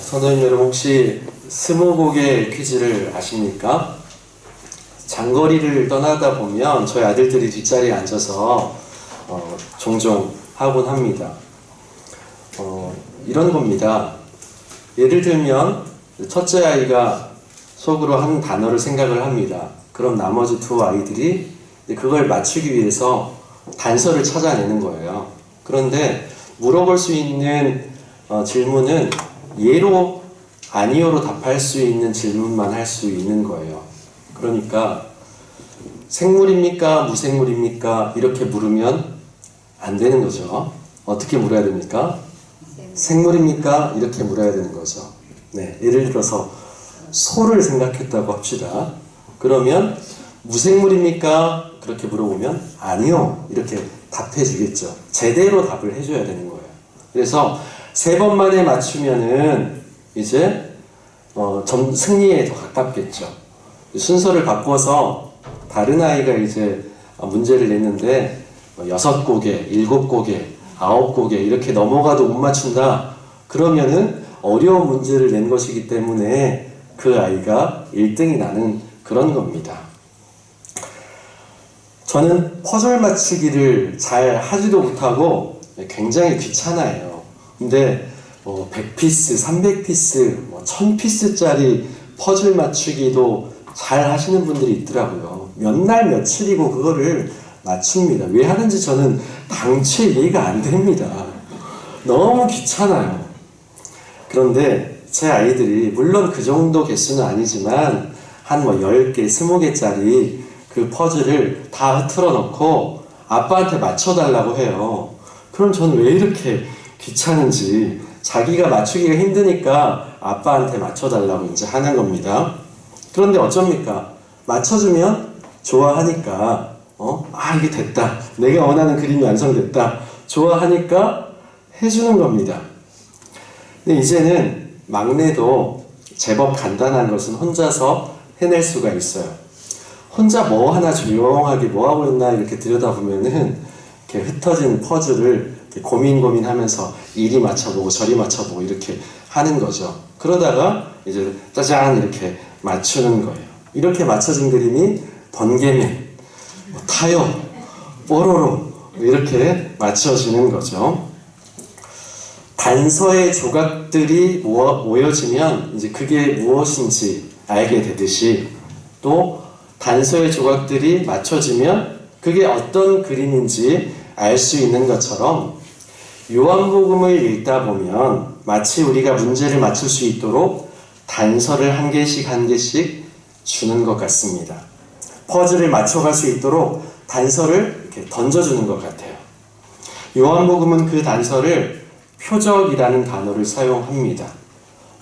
선생님 여러분, 혹시 스무고개 퀴즈를 아십니까? 장거리를 떠나다 보면 저희 아들들이 뒷자리에 앉아서 종종 하곤 합니다. 이런 겁니다. 예를 들면 첫째 아이가 속으로 한 단어를 생각을 합니다. 그럼 나머지 두 아이들이 그걸 맞추기 위해서 단서를 찾아내는 거예요. 그런데 물어볼 수 있는 질문은 예로 아니요로 답할 수 있는 질문만 할 수 있는 거예요. 그러니까 생물입니까? 무생물입니까? 이렇게 물으면 안 되는 거죠. 어떻게 물어야 됩니까? 생물입니까? 이렇게 물어야 되는 거죠. 네, 예를 들어서 소를 생각했다고 합시다. 그러면 무생물입니까? 그렇게 물어보면 아니요, 이렇게 답해 주겠죠. 제대로 답을 해줘야 되는 거예요. 그래서 3번 만에 맞추면은 이제 승리에 더 가깝겠죠. 순서를 바꿔서 다른 아이가 이제 문제를 냈는데 6곡에, 7곡에, 9곡에 이렇게 넘어가도 못 맞춘다. 그러면은 어려운 문제를 낸 것이기 때문에 그 아이가 1등이 나는 그런 겁니다. 저는 퍼즐 맞추기를 잘 하지도 못하고 굉장히 귀찮아해요. 근데 100피스, 300피스, 1000피스짜리 퍼즐 맞추기도 잘 하시는 분들이 있더라고요. 몇 날 며칠이고 그거를 맞춥니다. 왜 하는지 저는 당최 이해가 안 됩니다. 너무 귀찮아요. 그런데 제 아이들이 물론 그 정도 개수는 아니지만 한 10개, 20개짜리 그 퍼즐을 다 흐트러 놓고 아빠한테 맞춰달라고 해요. 그럼 저는 왜 이렇게 귀찮은지, 자기가 맞추기가 힘드니까 아빠한테 맞춰달라고 이제 하는 겁니다. 그런데 어쩝니까? 맞춰주면 좋아하니까 이게 됐다, 내가 원하는 그림이 완성됐다, 좋아하니까 해주는 겁니다. 근데 이제는 막내도 제법 간단한 것은 혼자서 해낼 수가 있어요. 혼자 뭐 하나 조용하게 뭐 하고 있나 이렇게 들여다보면은 이렇게 흩어진 퍼즐을 이렇게 고민하면서 이리 맞춰보고 저리 맞춰보고 이렇게 하는 거죠. 그러다가 이제 짜잔 이렇게 맞추는 거예요. 이렇게 맞춰진 그림이 번개맨, 타요, 뽀로로 이렇게 맞춰지는 거죠. 단서의 조각들이 모여지면 이제 그게 무엇인지 알게 되듯이, 또 단서의 조각들이 맞춰지면 그게 어떤 그림인지 알 수 있는 것처럼 요한복음을 읽다 보면 마치 우리가 문제를 맞출 수 있도록 단서를 한 개씩 주는 것 같습니다. 퍼즐을 맞춰갈 수 있도록 단서를 이렇게 던져주는 것 같아요. 요한복음은 그 단서를 표적이라는 단어를 사용합니다.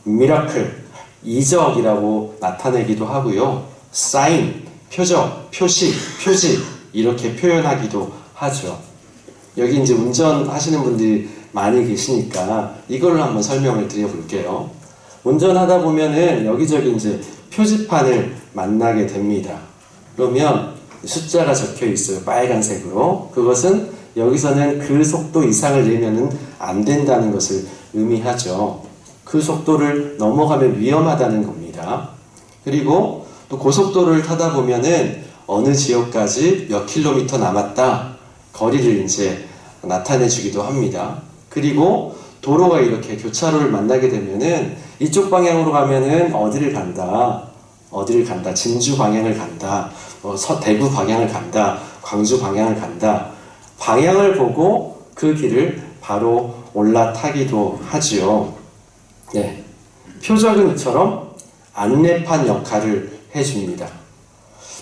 미라클, 이적이라고 나타내기도 하고요. 사인, 표적, 표시, 표지 이렇게 표현하기도 하죠. 여기 이제 운전하시는 분들이 많이 계시니까 이걸로 한번 설명을 드려볼게요. 운전하다 보면은 여기저기 이제 표지판을 만나게 됩니다. 그러면 숫자가 적혀 있어요. 빨간색으로. 그것은 여기서는 그 속도 이상을 내면은 안 된다는 것을 의미하죠. 그 속도를 넘어가면 위험하다는 겁니다. 그리고 또 고속도로를 타다 보면은 어느 지역까지 몇 킬로미터 남았다, 거리를 이제 나타내 주기도 합니다. 그리고 도로가 이렇게 교차로를 만나게 되면은 이쪽 방향으로 가면은 어디를 간다, 진주 방향을 간다, 대구 방향을 간다, 광주 방향을 간다, 방향을 보고 그 길을 바로 올라타기도 하지요. 네. 표적은 이처럼 안내판 역할을 해줍니다.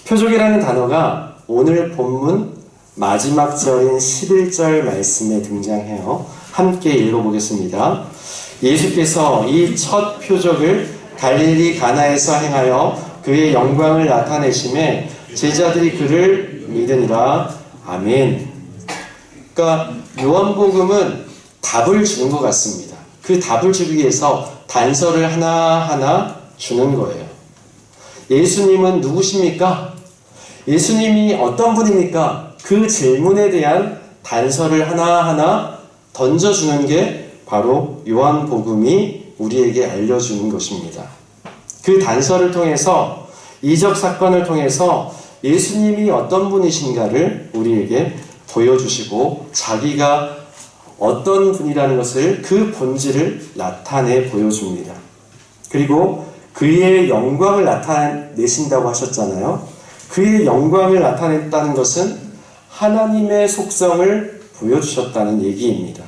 표적이라는 단어가 오늘 본문 마지막 절인 11절 말씀에 등장해요. 함께 읽어보겠습니다. 예수께서 이 첫 표적을 갈릴리 가나에서 행하여 그의 영광을 나타내심에 제자들이 그를 믿으니라. 아멘. 그러니까 요한복음은 답을 주는 것 같습니다. 그 답을 주기 위해서 단서를 하나하나 주는 거예요. 예수님은 누구십니까? 예수님이 어떤 분입니까? 그 질문에 대한 단서를 하나하나 던져주는 게 바로 요한복음이 우리에게 알려주는 것입니다. 그 단서를 통해서, 이적 사건을 통해서 예수님이 어떤 분이신가를 우리에게 보여주시고 자기가 어떤 분이라는 것을, 그 본질을 나타내 보여줍니다. 그리고 그의 영광을 나타내신다고 하셨잖아요. 그의 영광을 나타냈다는 것은 하나님의 속성을 보여주셨다는 얘기입니다.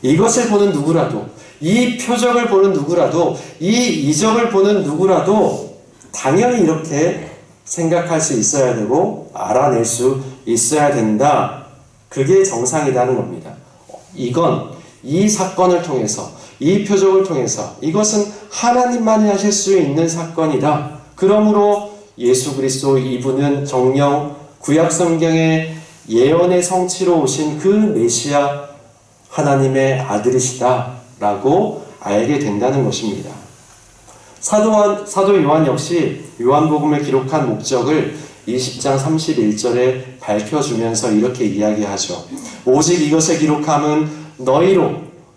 이것을 보는 누구라도, 이 표적을 보는 누구라도, 이 이적을 보는 누구라도 당연히 이렇게 생각할 수 있어야 되고 알아낼 수 있어야 된다. 그게 정상이라는 겁니다. 이 사건을 통해서, 이 표적을 통해서 이것은 하나님만이 하실 수 있는 사건이다. 그러므로 예수 그리스도, 이분은 정녕 구약 성경의 예언의 성취로 오신 그 메시아 하나님의 아들이시다 라고 알게 된다는 것입니다. 사도 요한 역시 요한복음을 기록한 목적을 20장 31절에 밝혀주면서 이렇게 이야기하죠. 오직 이것을 기록함은 너희로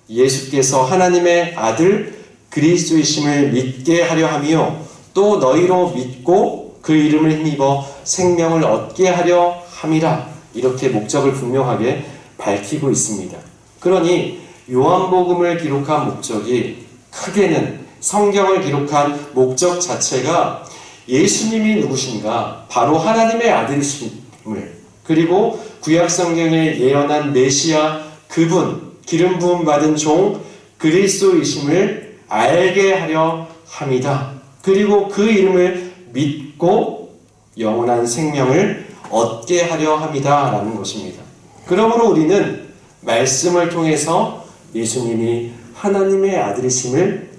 예수께서 하나님의 아들 그리스도이심을 믿게 하려 함이요 또 너희로 믿고 그 이름을 힘입어 생명을 얻게 하려 함이라. 이렇게 목적을 분명하게 밝히고 있습니다. 그러니 요한복음을 기록한 목적이, 크게는 성경을 기록한 목적 자체가 예수님이 누구신가, 바로 하나님의 아들이심을, 그리고 구약 성경에 예언한 메시아, 그분, 기름 부음 받은 종 그리스도이심을 알게 하려 함이다. 그리고 그 이름을 믿고 영원한 생명을 얻게 하려 함이다 라는 것입니다. 그러므로 우리는 말씀을 통해서 예수님이 하나님의 아들이심을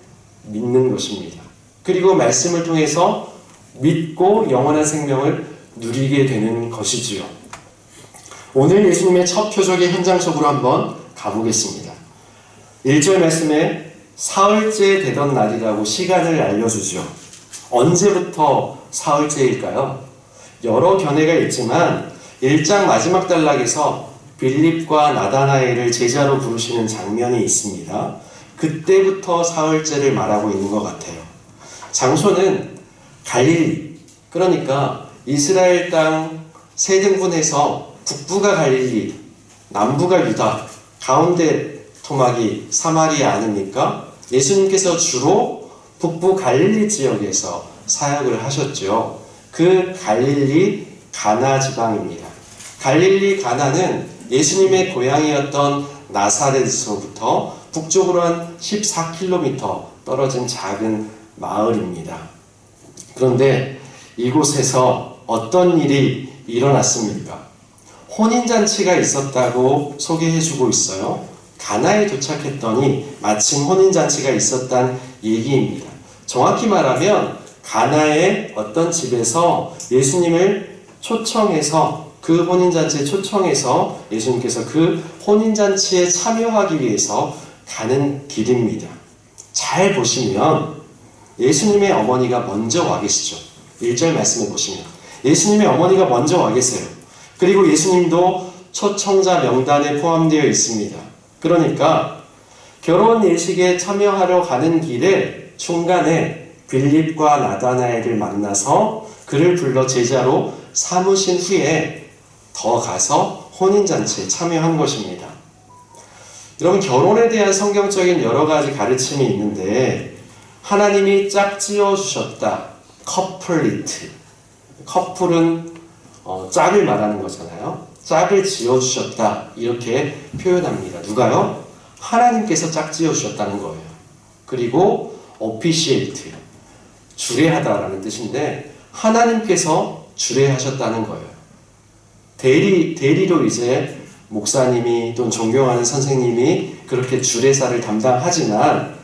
믿는 것입니다. 그리고 말씀을 통해서 믿고 영원한 생명을 누리게 되는 것이지요. 오늘 예수님의 첫 표적의 현장 속으로 한번 가보겠습니다. 1절 말씀에 사흘째 되던 날이라고 시간을 알려주죠. 언제부터 사흘째일까요? 여러 견해가 있지만 1장 마지막 단락에서 빌립과 나다나엘을 제자로 부르시는 장면이 있습니다. 그때부터 사흘째를 말하고 있는 것 같아요. 장소는 갈릴리, 그러니까 이스라엘 땅 세 등분해서 북부가 갈릴리, 남부가 유다, 가운데 토막이 사마리아 아닙니까? 예수님께서 주로 북부 갈릴리 지역에서 사역을 하셨죠. 그 갈릴리 가나 지방입니다. 갈릴리 가나는 예수님의 고향이었던 나사렛에서부터 북쪽으로 한 14km 떨어진 작은 마을입니다. 그런데 이곳에서 어떤 일이 일어났습니까? 혼인잔치가 있었다고 소개해주고 있어요. 가나에 도착했더니 마침 혼인잔치가 있었다는 얘기입니다. 정확히 말하면 가나의 어떤 집에서 예수님을 초청해서, 그 혼인잔치에 초청해서 예수님께서 그 혼인잔치에 참여하기 위해서 가는 길입니다. 잘 보시면 예수님의 어머니가 먼저 와 계시죠. 1절 말씀해 보시면 예수님의 어머니가 먼저 와 계세요. 그리고 예수님도 초청자 명단에 포함되어 있습니다. 그러니까 결혼 예식에 참여하러 가는 길에 중간에 빌립과 나다나엘을 만나서 그를 불러 제자로 삼으신 후에 더 가서 혼인잔치에 참여한 것입니다. 여러분, 결혼에 대한 성경적인 여러 가지 가르침이 있는데 하나님이 짝지어 주셨다. 커플리트. 커플은 짝을 말하는 거잖아요. 짝을 지어주셨다. 이렇게 표현합니다. 누가요? 하나님께서 짝지어 주셨다는 거예요. 그리고 오피시에이트. 주례하다라는 뜻인데 하나님께서 주례하셨다는 거예요. 대리로 이제 목사님이 또는 존경하는 선생님이 그렇게 주례사를 담당하지만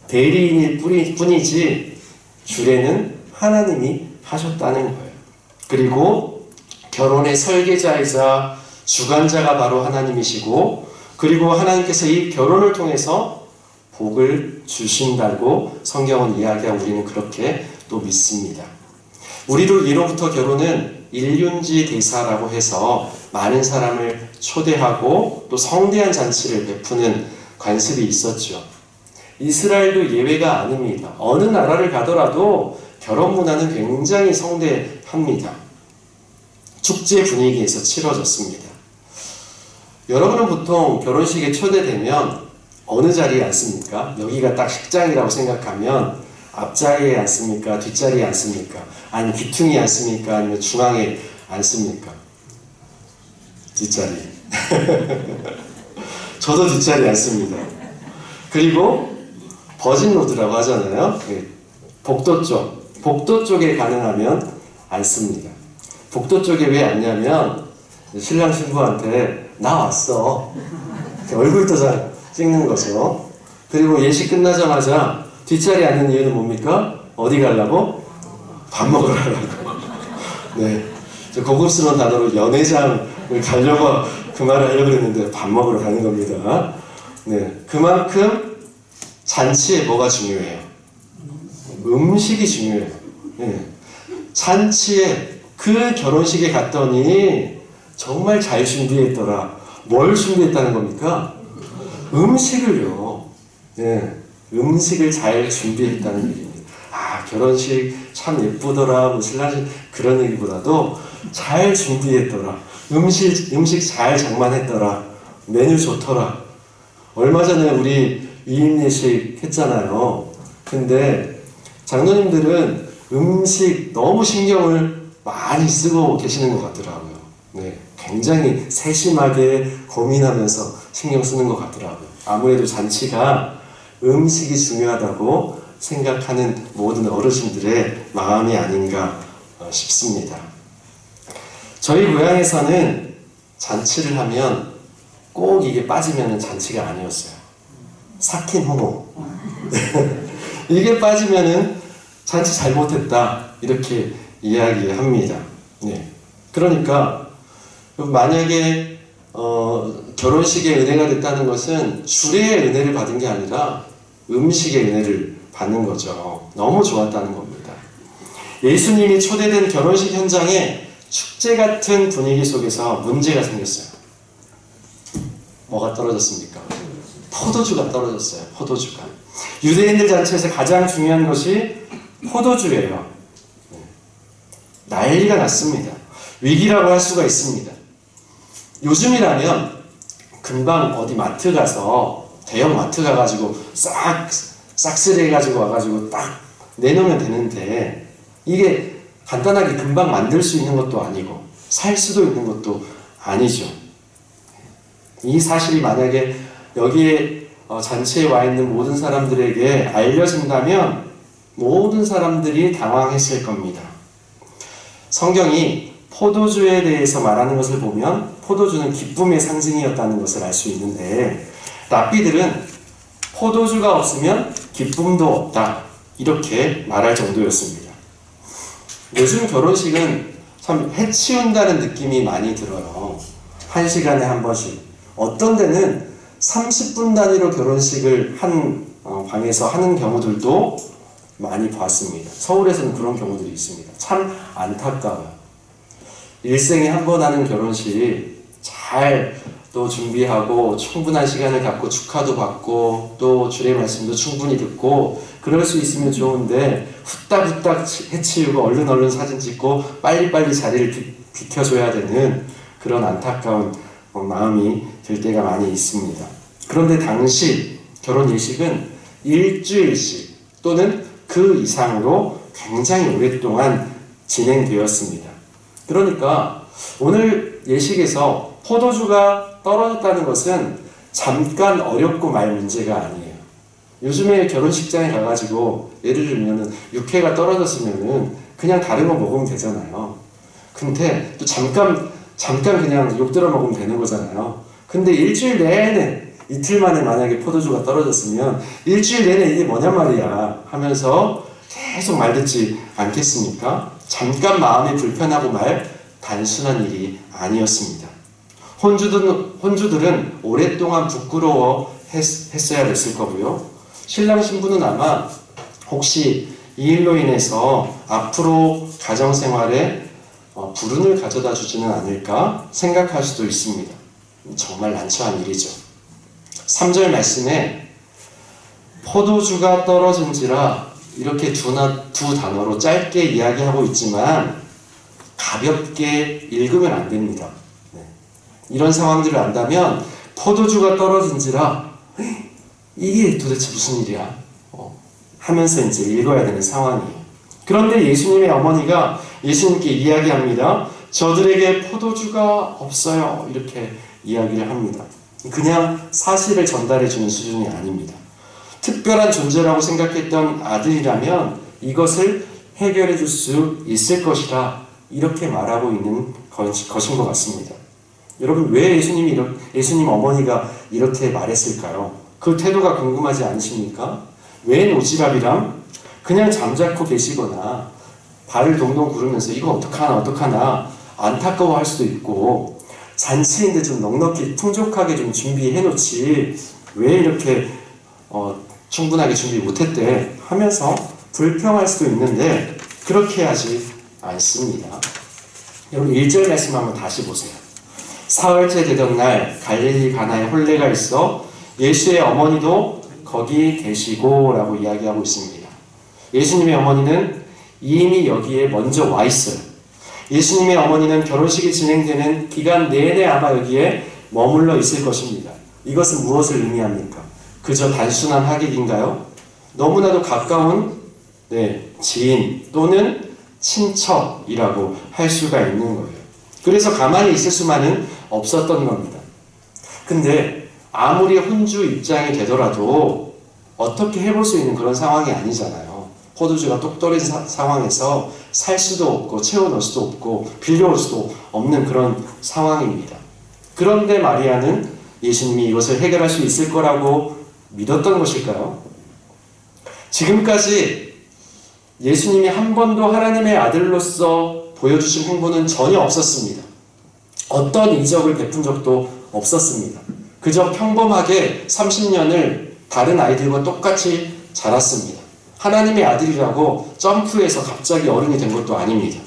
대리인일 뿐이지 주례는 하나님이 하셨다는 거예요. 그리고 결혼의 설계자이자 주관자가 바로 하나님이시고, 그리고 하나님께서 이 결혼을 통해서 복을 주신다고 성경은 이야기하고 우리는 그렇게 또 믿습니다. 우리도 예로부터 결혼은 일륜지 대사라고 해서 많은 사람을 초대하고 또 성대한 잔치를 베푸는 관습이 있었죠. 이스라엘도 예외가 아닙니다. 어느 나라를 가더라도 결혼 문화는 굉장히 성대합니다. 축제 분위기에서 치러졌습니다. 여러분은 보통 결혼식에 초대되면 어느 자리에 앉습니까? 여기가 딱 식장이라고 생각하면 앞자리에 앉습니까? 뒷자리에 앉습니까? 아니면 귀퉁이에 앉습니까? 아니면 중앙에 앉습니까? 뒷자리. 저도 뒷자리에 앉습니다. 그리고 버진로드라고 하잖아요. 복도 쪽. 복도 쪽에 가능하면 앉습니다. 복도 쪽에 왜 앉냐면 신랑 신부한테 나 왔어. 얼굴 도장 찍는 거죠. 그리고 예식 끝나자마자 뒷자리에 앉는 이유는 뭡니까? 어디 가려고? 밥 먹으러 가려고. 네. 저 고급스러운 단어로 연회장을 가려고 그 말을 하려고 했는데 밥 먹으러 가는 겁니다. 네. 그만큼 잔치에 뭐가 중요해요? 음식이 중요해요. 네. 잔치에 그 결혼식에 갔더니 정말 잘 준비했더라. 뭘 준비했다는 겁니까? 음식을요. 네. 음식을 잘 준비했다는 얘기입니다. 아, 결혼식 참 예쁘더라. 뭐 신랑신 그런 얘기보다도 잘 준비했더라. 음식 잘 장만했더라. 메뉴 좋더라. 얼마 전에 우리 위임 예식 했잖아요. 근데 장로님들은 음식 너무 신경을 많이 쓰고 계시는 것 같더라고요. 네, 굉장히 세심하게 고민하면서 신경 쓰는 것 같더라고요. 아무래도 잔치가 음식이 중요하다고 생각하는 모든 어르신들의 마음이 아닌가 싶습니다. 저희 고향에서는 잔치를 하면 꼭 이게 빠지면 잔치가 아니었어요. 삭힌 호모. 이게 빠지면은 잔치 잘못했다. 이렇게 이야기합니다. 네. 그러니까 만약에 결혼식의 은혜가 됐다는 것은 주례의 은혜를 받은 게 아니라 음식의 은혜를 받는 거죠. 너무 좋았다는 겁니다. 예수님이 초대된 결혼식 현장에 축제 같은 분위기 속에서 문제가 생겼어요. 뭐가 떨어졌습니까? 포도주가 떨어졌어요. 포도주가. 유대인들 잔치에서 가장 중요한 것이 포도주예요. 난리가 났습니다. 위기라고 할 수가 있습니다. 요즘이라면 금방 어디 마트 가서 대형 마트 가가지고 싹쓸이 해가지고 와가지고 딱 내놓으면 되는데 이게 간단하게 금방 만들 수 있는 것도 아니고 살 수도 있는 것도 아니죠. 이 사실이 만약에 여기에 잔치에 와 있는 모든 사람들에게 알려진다면 모든 사람들이 당황했을 겁니다. 성경이 포도주에 대해서 말하는 것을 보면 포도주는 기쁨의 상징이었다는 것을 알 수 있는데 랍비들은 포도주가 없으면 기쁨도 없다 이렇게 말할 정도였습니다. 요즘 결혼식은 참 해치운다는 느낌이 많이 들어요. 1시간에 한 번씩 어떤 데는 30분 단위로 결혼식을 한 방에서 하는 경우들도 많이 봤습니다. 서울에서는 그런 경우들이 있습니다. 참 안타까워요. 일생에 한 번 하는 결혼식 잘 또 준비하고 충분한 시간을 갖고 축하도 받고 또 주례 말씀도 충분히 듣고 그럴 수 있으면 좋은데 후딱후딱 해치우고 얼른 사진 찍고 빨리빨리 자리를 비켜줘야 되는 그런 안타까운 마음이 들 때가 많이 있습니다. 그런데 당시 결혼 예식은 일주일씩 또는 그 이상으로 굉장히 오랫동안 진행되었습니다. 그러니까 오늘 예식에서 포도주가 떨어졌다는 것은 잠깐 어렵고 말 문제가 아니에요. 요즘에 결혼식장에 가가지고 예를 들면 육회가 떨어졌으면은 그냥 다른 거 먹으면 되잖아요. 근데 또 잠깐 그냥 욕 들어 먹으면 되는 거잖아요. 근데 일주일 내내 이틀 만에 만약에 포도주가 떨어졌으면 일주일 내내 이게 뭐냔 말이야 하면서 계속 말 듣지 않겠습니까? 잠깐 마음이 불편하고 말 단순한 일이 아니었습니다. 혼주들은 오랫동안 부끄러워 했어야 됐을 거고요. 신랑 신부는 아마 혹시 이 일로 인해서 앞으로 가정생활에 불운을 가져다 주지는 않을까 생각할 수도 있습니다. 정말 난처한 일이죠. 3절 말씀에 포도주가 떨어진지라 이렇게 두 단어로 짧게 이야기하고 있지만 가볍게 읽으면 안 됩니다. 네. 이런 상황들을 안다면 포도주가 떨어진지라 이게 도대체 무슨 일이야? 하면서 이제 읽어야 되는 상황이에요. 그런데 예수님의 어머니가 예수님께 이야기합니다. 저들에게 포도주가 없어요. 이렇게 이야기를 합니다. 그냥 사실을 전달해 주는 수준이 아닙니다. 특별한 존재라고 생각했던 아들이라면 이것을 해결해 줄 수 있을 것이라 이렇게 말하고 있는 것인 것 같습니다. 여러분, 왜 예수님 어머니가 이렇게 말했을까요? 그 태도가 궁금하지 않으십니까? 웬 오지랖이람? 그냥 잠자코 계시거나 발을 동동 구르면서 이거 어떡하나 안타까워할 수도 있고 잔치인데 좀 넉넉히 풍족하게 좀 준비해 놓지 왜 이렇게 충분하게 준비 못했대 하면서 불평할 수도 있는데 그렇게 하지 않습니다. 여러분 1절 말씀 한번 다시 보세요. 사흘째 되던 날 갈릴리 가나에 혼례가 있어 예수의 어머니도 거기 계시고 라고 이야기하고 있습니다. 예수님의 어머니는 이미 여기에 먼저 와 있어요. 예수님의 어머니는 결혼식이 진행되는 기간 내내 아마 여기에 머물러 있을 것입니다. 이것은 무엇을 의미합니까? 그저 단순한 하객인가요? 너무나도 가까운 지인 또는 친척이라고 할 수가 있는 거예요. 그래서 가만히 있을 수만은 없었던 겁니다. 근데 아무리 혼주 입장이 되더라도 어떻게 해볼 수 있는 그런 상황이 아니잖아요. 포도주가 똑 떨어진 상황에서 살 수도 없고 채워넣을 수도 없고 빌려올 수도 없는 그런 상황입니다. 그런데 마리아는 예수님이 이것을 해결할 수 있을 거라고 믿었던 것일까요? 지금까지 예수님이 한 번도 하나님의 아들로서 보여주신 행보는 전혀 없었습니다. 어떤 이적을 베푼 적도 없었습니다. 그저 평범하게 30년을 다른 아이들과 똑같이 자랐습니다. 하나님의 아들이라고 점프해서 갑자기 어른이 된 것도 아닙니다.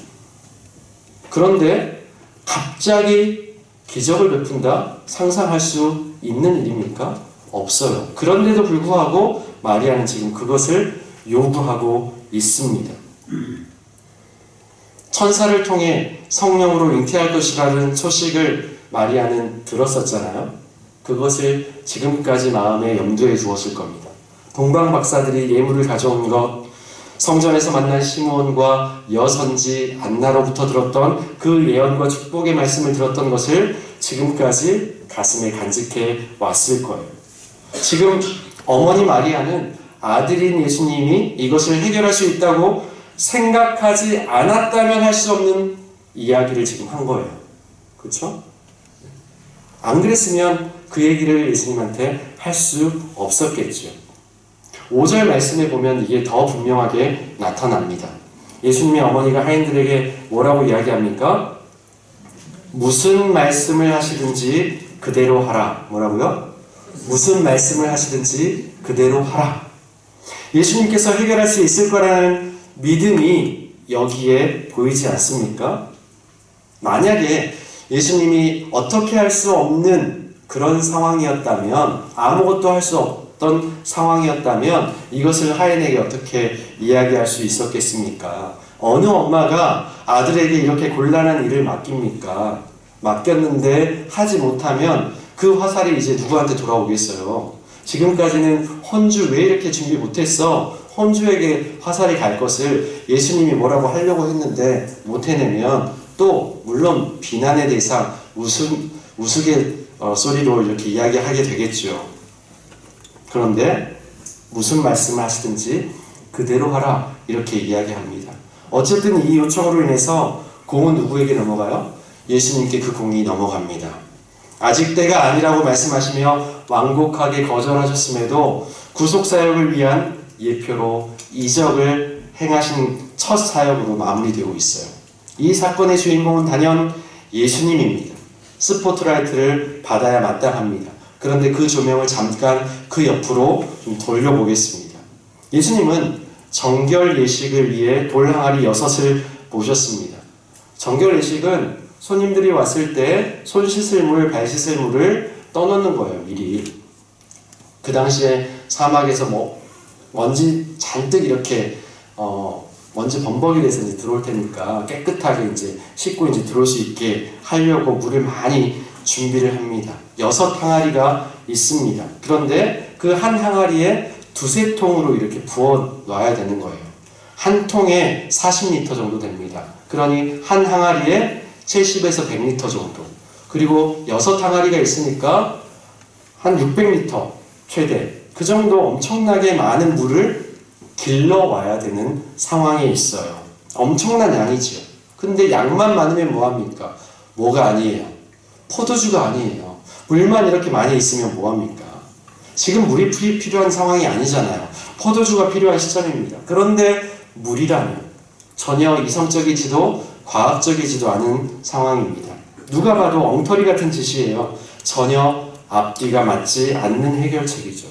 그런데 갑자기 기적을 베푼다? 상상할 수 있는 일입니까? 없어요. 그런데도 불구하고 마리아는 지금 그것을 요구하고 있습니다. 천사를 통해 성령으로 잉태할 것이라는 소식을 마리아는 들었었잖아요. 그것을 지금까지 마음에 염두에 두었을 겁니다. 동방 박사들이 예물을 가져온 것, 성전에서 만난 시므온과 여선지 안나로부터 들었던 그 예언과 축복의 말씀을 들었던 것을 지금까지 가슴에 간직해 왔을 거예요. 지금 어머니 마리아는 아들인 예수님이 이것을 해결할 수 있다고 생각하지 않았다면 할 수 없는 이야기를 지금 한 거예요. 그렇죠? 안 그랬으면 그 얘기를 예수님한테 할 수 없었겠죠. 5절 말씀에 보면 이게 더 분명하게 나타납니다. 예수님의 어머니가 하인들에게 뭐라고 이야기합니까? 무슨 말씀을 하시든지 그대로 하라. 뭐라고요? 무슨 말씀을 하시든지 그대로 하라. 예수님께서 해결할 수 있을 거라는 믿음이 여기에 보이지 않습니까? 만약에 예수님이 어떻게 할 수 없는 그런 상황이었다면, 아무것도 할 수 없던 상황이었다면 이것을 하인에게 어떻게 이야기할 수 있었겠습니까? 어느 엄마가 아들에게 이렇게 곤란한 일을 맡깁니까? 맡겼는데 하지 못하면 그 화살이 이제 누구한테 돌아오겠어요? 지금까지는 혼주 왜 이렇게 준비 못했어? 혼주에게 화살이 갈 것을 예수님이 뭐라고 하려고 했는데 못 해내면 또 물론 비난의 대상, 우스갯소리로 이렇게 이야기하게 되겠죠. 그런데 무슨 말씀을 하시든지 그대로 하라 이렇게 이야기합니다. 어쨌든 이 요청으로 인해서 공은 누구에게 넘어가요? 예수님께 그 공이 넘어갑니다. 아직 때가 아니라고 말씀하시며 완곡하게 거절하셨음에도 구속사역을 위한 예표로 이적을 행하신 첫 사역으로 마무리되고 있어요. 이 사건의 주인공은 단연 예수님입니다. 스포트라이트를 받아야 마땅합니다. 그런데 그 조명을 잠깐 그 옆으로 좀 돌려보겠습니다. 예수님은 정결 예식을 위해 돌 항아리 6을 모셨습니다. 정결 예식은 손님들이 왔을 때 손 씻을 물, 발 씻을 물을 떠놓는 거예요, 미리. 그 당시에 사막에서 먼지 잔뜩 이렇게 먼지 범벅이 돼서 이제 들어올 테니까 깨끗하게 이제 씻고 이제 들어올 수 있게 하려고 물을 많이 준비를 합니다. 6항아리가 있습니다. 그런데 그 한 항아리에 두세 통으로 이렇게 부어 놔야 되는 거예요. 한 통에 40리터 정도 됩니다. 그러니 한 항아리에 70에서 100리터 정도. 그리고 6항아리가 있으니까 한 600리터 최대. 그 정도 엄청나게 많은 물을 길러와야 되는 상황에 있어요. 엄청난 양이지요. 근데 양만 많으면 뭐합니까? 뭐가 아니에요. 포도주가 아니에요. 물만 이렇게 많이 있으면 뭐합니까? 지금 물이 필요한 상황이 아니잖아요. 포도주가 필요한 시점입니다. 그런데 물이라면 전혀 이성적이지도 과학적이지도 않은 상황입니다. 누가 봐도 엉터리 같은 짓이에요. 전혀 앞뒤가 맞지 않는 해결책이죠.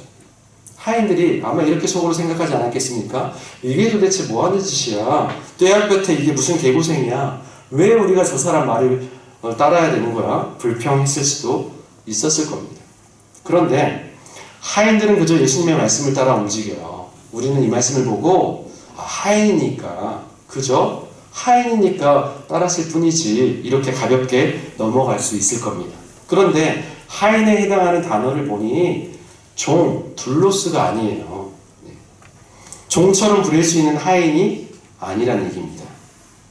하인들이 아마 이렇게 속으로 생각하지 않았겠습니까? 이게 도대체 뭐하는 짓이야? 떼약볕에 이게 무슨 개고생이야? 왜 우리가 저 사람 말을 따라야 되는 거야? 불평했을 수도 있었을 겁니다. 그런데 하인들은 그저 예수님의 말씀을 따라 움직여요. 우리는 이 말씀을 보고 하인이니까 그저 하인이니까 따랐을 뿐이지 이렇게 가볍게 넘어갈 수 있을 겁니다. 그런데 하인에 해당하는 단어를 보니 종, 둘로스가 아니에요. 종처럼 부릴 수 있는 하인이 아니라는 얘기입니다.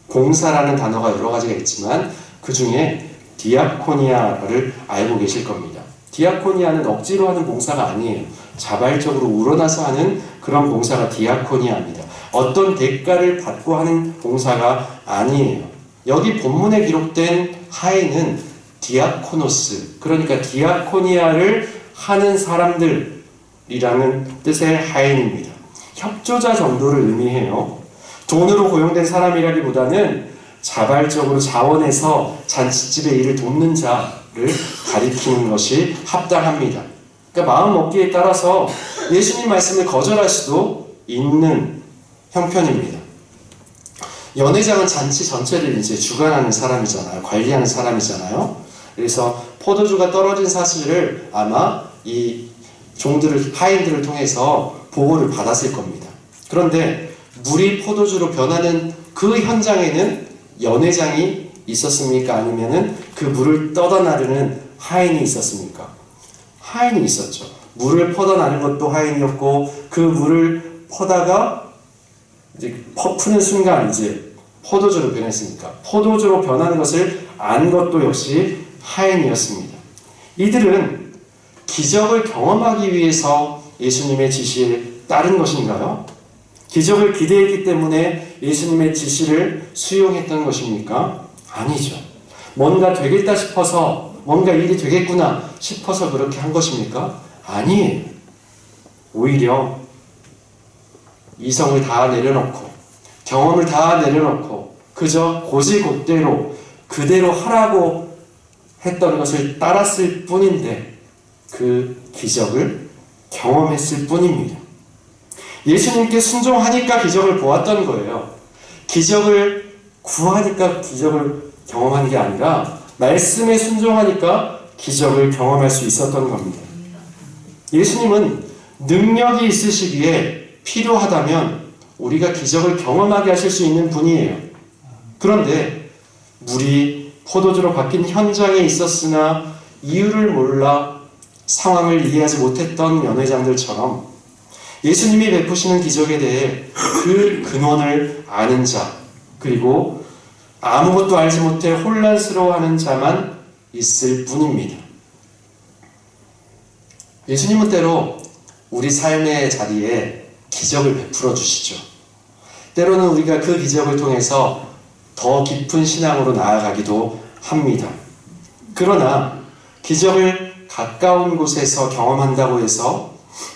공사라는 단어가 여러 가지가 있지만 그 중에 디아코니아를 알고 계실 겁니다. 디아코니아는 억지로 하는 봉사가 아니에요. 자발적으로 우러나서 하는 그런 봉사가 디아코니아입니다. 어떤 대가를 받고 하는 봉사가 아니에요. 여기 본문에 기록된 하인은 디아코노스, 그러니까 디아코니아를 하는 사람들이라는 뜻의 하인입니다. 협조자 정도를 의미해요. 돈으로 고용된 사람이라기보다는 자발적으로 자원해서 잔치집의 일을 돕는 자를 가리키는 것이 합당합니다. 그러니까 마음 먹기에 따라서 예수님 말씀을 거절할 수도 있는 형편입니다. 연회장은 잔치 전체를 이제 주관하는 사람이잖아요. 관리하는 사람이잖아요. 그래서 포도주가 떨어진 사실을 아마 이 종들을, 하인들을 통해서 보고를 받았을 겁니다. 그런데 물이 포도주로 변하는 그 현장에는 연회장이 있었습니까? 아니면은 그 물을 떠다 나르는 하인이 있었습니까? 하인이 있었죠. 물을 퍼다 나르는 것도 하인이었고, 그 물을 퍼다가 이제 푸는 순간 이제 포도주로 변했으니까 포도주로 변하는 것을 안 것도 역시 하인이었습니다. 이들은 기적을 경험하기 위해서 예수님의 지시에 따른 것인가요? 기적을 기대했기 때문에 예수님의 지시를 수용했던 것입니까? 아니죠. 뭔가 되겠다 싶어서, 뭔가 일이 되겠구나 싶어서 그렇게 한 것입니까? 아니에요. 오히려 이성을 다 내려놓고 경험을 다 내려놓고 그저 고지곧대로 그대로 하라고 했던 것을 따랐을 뿐인데 그 기적을 경험했을 뿐입니다. 예수님께 순종하니까 기적을 보았던 거예요. 기적을 구하니까 기적을 경험하는 게 아니라 말씀에 순종하니까 기적을 경험할 수 있었던 겁니다. 예수님은 능력이 있으시기에 필요하다면 우리가 기적을 경험하게 하실 수 있는 분이에요. 그런데 물이 포도주로 바뀐 현장에 있었으나 이유를 몰라 상황을 이해하지 못했던 연회장들처럼 예수님이 베푸시는 기적에 대해 그 근원을 아는 자, 그리고 아무것도 알지 못해 혼란스러워하는 자만 있을 뿐입니다. 예수님은 때로 우리 삶의 자리에 기적을 베풀어 주시죠. 때로는 우리가 그 기적을 통해서 더 깊은 신앙으로 나아가기도 합니다. 그러나 기적을 가까운 곳에서 경험한다고 해서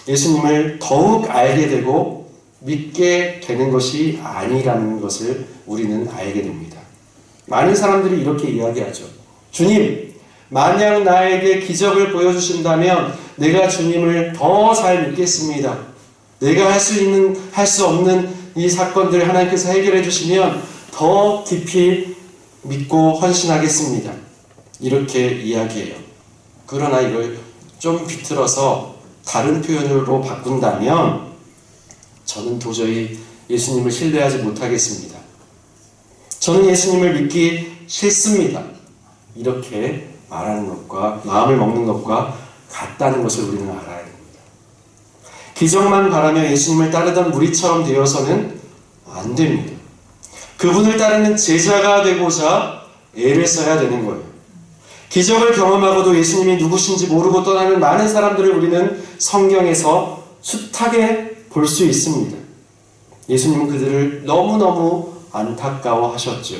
예수님을 더욱 알게 되고 믿게 되는 것이 아니라는 것을 우리는 알게 됩니다. 많은 사람들이 이렇게 이야기하죠. 주님, 만약 나에게 기적을 보여주신다면 내가 주님을 더 잘 믿겠습니다. 내가 할 수 있는, 할 수 없는 이 사건들을 하나님께서 해결해 주시면 더 깊이 믿고 헌신하겠습니다. 이렇게 이야기해요. 그러나 이걸 좀 비틀어서 다른 표현으로 바꾼다면 저는 도저히 예수님을 신뢰하지 못하겠습니다. 저는 예수님을 믿기 싫습니다. 이렇게 말하는 것과 마음을 먹는 것과 같다는 것을 우리는 알아야 됩니다. 기적만 바라며 예수님을 따르던 무리처럼 되어서는 안 됩니다. 그분을 따르는 제자가 되고자 애를 써야 되는 거예요. 기적을 경험하고도 예수님이 누구신지 모르고 떠나는 많은 사람들을 우리는 성경에서 숱하게 볼 수 있습니다. 예수님은 그들을 너무너무 안타까워하셨죠.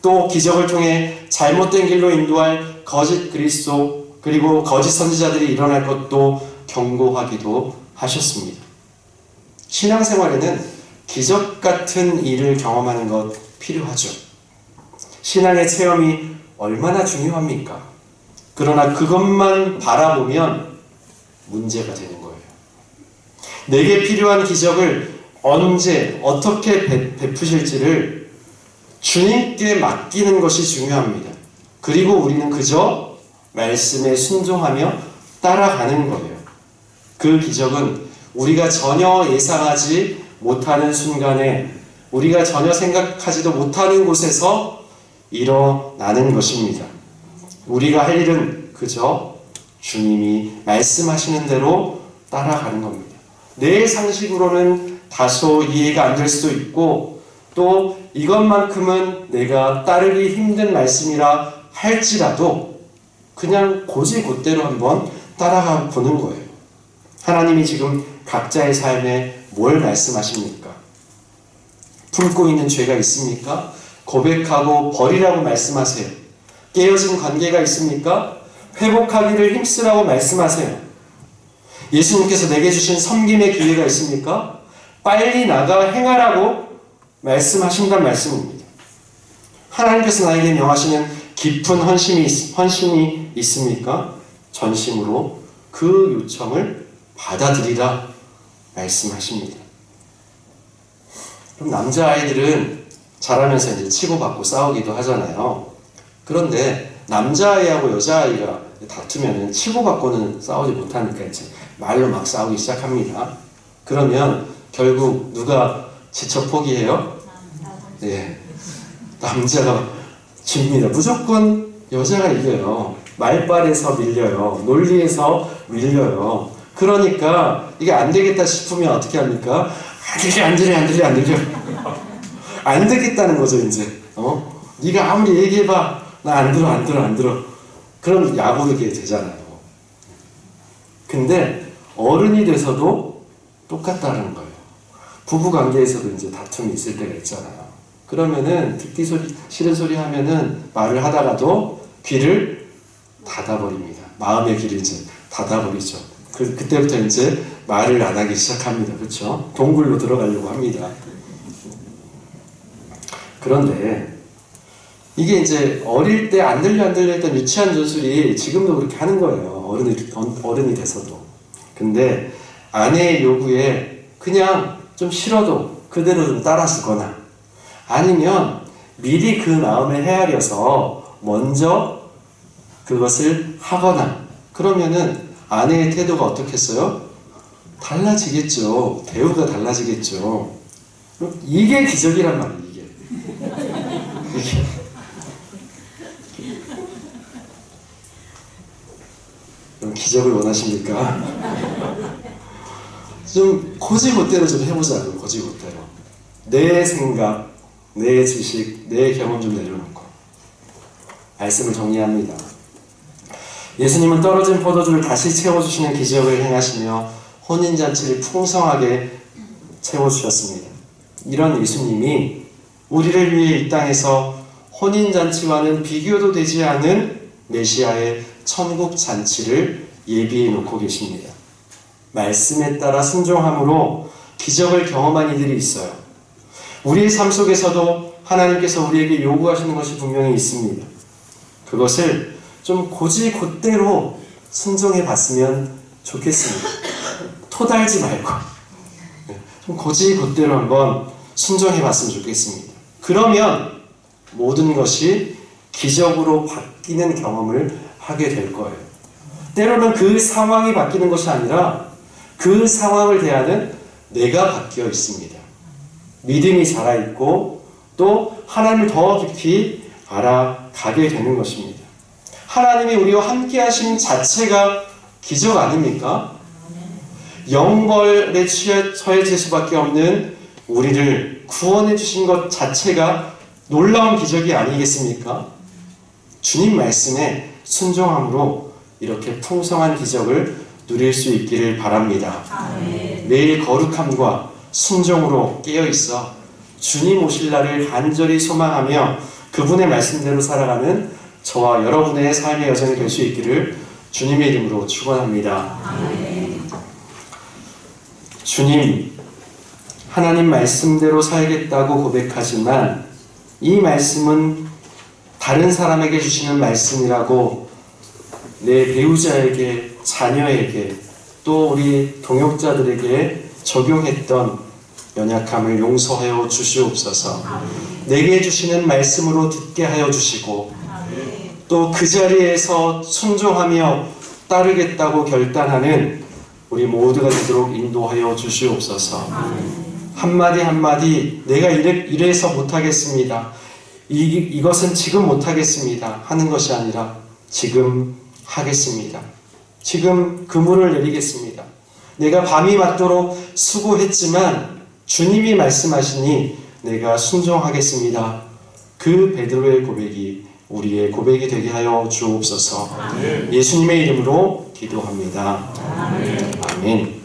또 기적을 통해 잘못된 길로 인도할 거짓 그리스도 그리고 거짓 선지자들이 일어날 것도 경고하기도 하셨습니다. 신앙생활에는 기적 같은 일을 경험하는 것 필요하죠. 신앙의 체험이 얼마나 중요합니까? 그러나 그것만 바라보면 문제가 되는 거예요. 내게 필요한 기적을 언제 어떻게 베푸실지를 주님께 맡기는 것이 중요합니다. 그리고 우리는 그저 말씀에 순종하며 따라가는 거예요. 그 기적은 우리가 전혀 예상하지 못하는 순간에 우리가 전혀 생각하지도 못하는 곳에서 일어나는 것입니다. 우리가 할 일은 그저 주님이 말씀하시는 대로 따라가는 겁니다. 내 상식으로는 다소 이해가 안 될 수도 있고 또 이것만큼은 내가 따르기 힘든 말씀이라 할지라도 그냥 곧이곧대로 한번 따라가 보는 거예요. 하나님이 지금 각자의 삶에 뭘 말씀하십니까? 품고 있는 죄가 있습니까? 고백하고 버리라고 말씀하세요. 깨어진 관계가 있습니까? 회복하기를 힘쓰라고 말씀하세요. 예수님께서 내게 주신 섬김의 기회가 있습니까? 빨리 나가 행하라고 말씀하신다는 말씀입니다. 하나님께서 나에게 명하시는 깊은 헌신이 있습니까? 전심으로 그 요청을 받아들이라 말씀하십니다. 그럼 남자아이들은 자라면서 이제 치고받고 싸우기도 하잖아요. 그런데 남자아이하고 여자아이가 다투면 치고받고는 싸우지 못하니까 이제 말로 막 싸우기 시작합니다. 그러면 결국 누가 지쳐 포기해요? 네, 남자가 집니다. 무조건 여자가 이겨요. 말빨에서 밀려요. 논리에서 밀려요. 그러니까 이게 안 되겠다 싶으면 어떻게 합니까? 안 들려. 안 되겠다는 거죠, 이제. 네가 아무리 얘기해봐. 나 안 들어. 그럼 야구르게 되잖아요. 근데 어른이 돼서도 똑같다는 거예요. 부부 관계에서도 이제 다툼이 있을 때가 있잖아요. 그러면은 듣기 싫은 소리 하면은 말을 하다가도 귀를 닫아버립니다. 마음의 귀를 이제 닫아버리죠. 그때부터 이제 말을 안 하기 시작합니다. 그렇죠? 동굴로 들어가려고 합니다. 그런데 이게 이제 어릴 때 안 들려 했던 유치한 전술이 지금도 그렇게 하는 거예요. 어른이 돼서도. 근데 아내의 요구에 그냥 좀 싫어도 그대로 좀 따라주거나 아니면 미리 그 마음을 헤아려서 먼저 그것을 하거나 그러면은 아내의 태도가 어떻겠어요? 달라지겠죠. 대우가 달라지겠죠. 이게 기적이란 말이에요. 이게. 그럼 기적을 원하십니까? 좀 고지고대로 좀 해보자고요. 고지고대로. 내 생각, 내 지식, 내 경험 좀 내려놓고 말씀을 정리합니다. 예수님은 떨어진 포도주를 다시 채워주시는 기적을 행하시며 혼인잔치를 풍성하게 채워주셨습니다. 이런 예수님이 우리를 위해 이 땅에서 혼인잔치와는 비교도 되지 않은 메시아의 천국잔치를 예비해 놓고 계십니다. 말씀에 따라 순종함으로 기적을 경험한 이들이 있어요. 우리의 삶 속에서도 하나님께서 우리에게 요구하시는 것이 분명히 있습니다. 그것을 좀 곧이곧대로 순종해 봤으면 좋겠습니다. 토달지 말고 좀 곧이곧대로 한번 순종해 봤으면 좋겠습니다. 그러면 모든 것이 기적으로 바뀌는 경험을 하게 될 거예요. 때로는 그 상황이 바뀌는 것이 아니라 그 상황을 대하는 내가 바뀌어 있습니다. 믿음이 살아있고 또 하나님을 더 깊이 알아가게 되는 것입니다. 하나님이 우리와 함께 하심 자체가 기적 아닙니까? 영벌에 처해질 수밖에 없는 우리를 구원해 주신 것 자체가 놀라운 기적이 아니겠습니까? 주님 말씀에 순종함으로 이렇게 풍성한 기적을 누릴 수 있기를 바랍니다. 매일 거룩함과 순종으로 깨어있어 주님 오실 날을 간절히 소망하며 그분의 말씀대로 살아가는 저와 여러분의 삶의 여정이 될 수 있기를 주님의 이름으로 축원합니다. 주님, 하나님 말씀대로 살겠다고 고백하지만 이 말씀은 다른 사람에게 주시는 말씀이라고 내 배우자에게, 자녀에게, 또 우리 동역자들에게 적용했던 연약함을 용서하여 주시옵소서. 내게 주시는 말씀으로 듣게 하여 주시고 또 그 자리에서 순종하며 따르겠다고 결단하는 우리 모두가 되도록 인도하여 주시옵소서. 한마디 한마디 내가 이래서 못하겠습니다. 이것은 지금 못하겠습니다. 하는 것이 아니라 지금 하겠습니다. 지금 그물을 내리겠습니다. 내가 밤이 맞도록 수고했지만 주님이 말씀하시니 내가 순종하겠습니다. 그 베드로의 고백이 우리의 고백이 되게 하여 주옵소서. 예수님의 이름으로 기도합니다. 아멘.